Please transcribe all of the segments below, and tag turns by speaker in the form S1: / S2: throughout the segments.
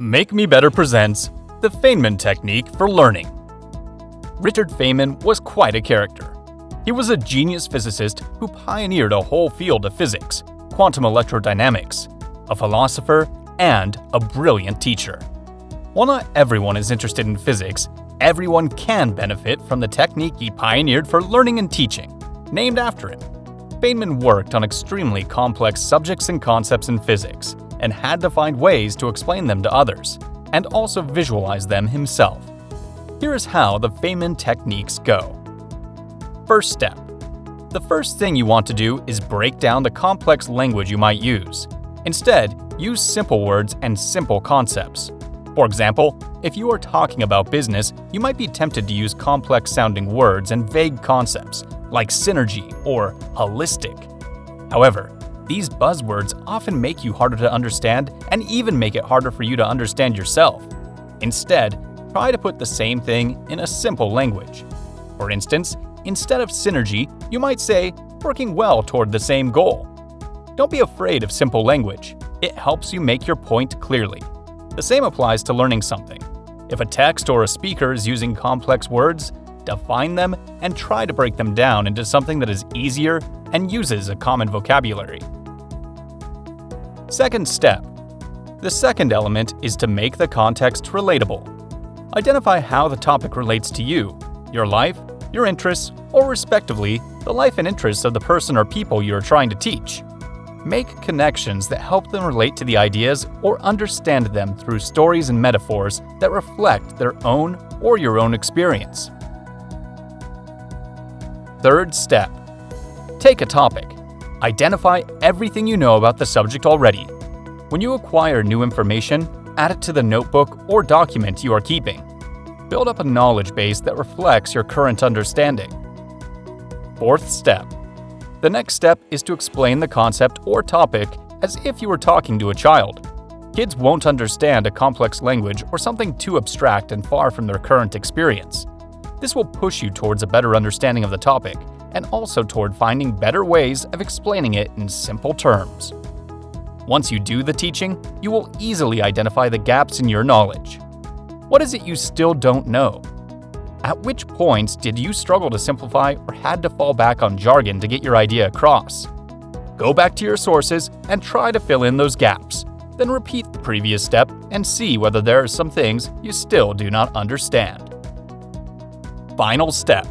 S1: Make Me Better presents the Feynman Technique for Learning. Richard Feynman was quite a character. He was a genius physicist who pioneered a whole field of physics, quantum electrodynamics, a philosopher, and a brilliant teacher. While not everyone is interested in physics, everyone can benefit from the technique he pioneered for learning and teaching, named after him. Feynman worked on extremely complex subjects and concepts in physics, and had to find ways to explain them to others, and also visualize them himself. Here is how the Feynman techniques go. First step. The first thing you want to do is break down the complex language you might use. Instead, use simple words and simple concepts. For example, if you are talking about business, you might be tempted to use complex-sounding words and vague concepts, like synergy or holistic. However, these buzzwords often make you harder to understand and even make it harder for you to understand yourself. Instead, try to put the same thing in a simple language. For instance, instead of synergy, you might say, working well toward the same goal. Don't be afraid of simple language. It helps you make your point clearly. The same applies to learning something. If a text or a speaker is using complex words, define them and try to break them down into something that is easier and uses a common vocabulary. Second step. The second element is to make the context relatable. Identify how the topic relates to you, your life, your interests, or respectively, the life and interests of the person or people you are trying to teach. Make connections that help them relate to the ideas or understand them through stories and metaphors that reflect their own or your own experience. Third step. Take a topic. Identify everything you know about the subject already. When you acquire new information, add it to the notebook or document you are keeping. Build up a knowledge base that reflects your current understanding. Fourth step. The next step is to explain the concept or topic as if you were talking to a child. Kids won't understand a complex language or something too abstract and far from their current experience. This will push you towards a better understanding of the topic and also toward finding better ways of explaining it in simple terms. Once you do the teaching, you will easily identify the gaps in your knowledge. What is it you still don't know? At which points did you struggle to simplify or had to fall back on jargon to get your idea across? Go back to your sources and try to fill in those gaps. Then repeat the previous step and see whether there are some things you still do not understand. Final step.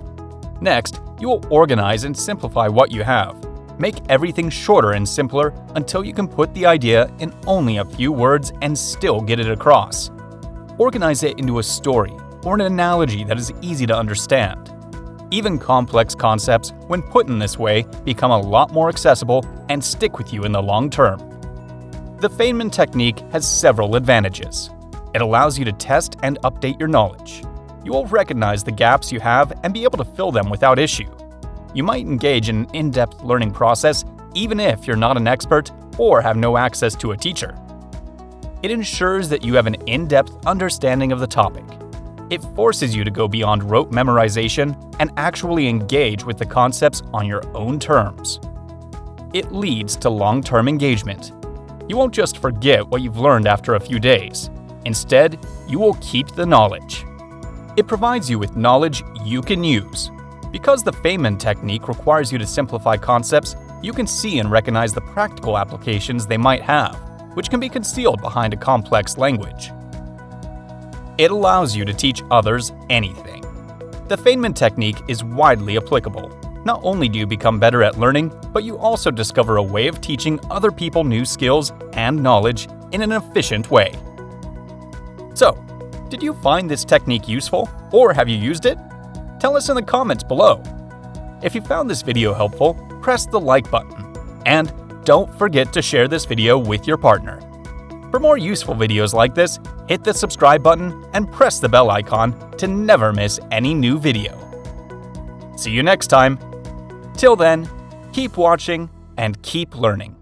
S1: Next, you will organize and simplify what you have. Make everything shorter and simpler until you can put the idea in only a few words and still get it across. Organize it into a story or an analogy that is easy to understand. Even complex concepts, when put in this way, become a lot more accessible and stick with you in the long term. The Feynman technique has several advantages. It allows you to test and update your knowledge. You will recognize the gaps you have and be able to fill them without issue. You might engage in an in-depth learning process even if you're not an expert or have no access to a teacher. It ensures that you have an in-depth understanding of the topic. It forces you to go beyond rote memorization and actually engage with the concepts on your own terms. It leads to long-term engagement. You won't just forget what you've learned after a few days. Instead, you will keep the knowledge. It provides you with knowledge you can use. Because the Feynman technique requires you to simplify concepts, you can see and recognize the practical applications they might have, which can be concealed behind a complex language. It allows you to teach others anything. The Feynman technique is widely applicable. Not only do you become better at learning, but you also discover a way of teaching other people new skills and knowledge in an efficient way. So, did you find this technique useful, or have you used it? Tell us in the comments below. If you found this video helpful, press the like button. And don't forget to share this video with your partner. For more useful videos like this, hit the subscribe button and press the bell icon to never miss any new video. See you next time. Till then, keep watching and keep learning.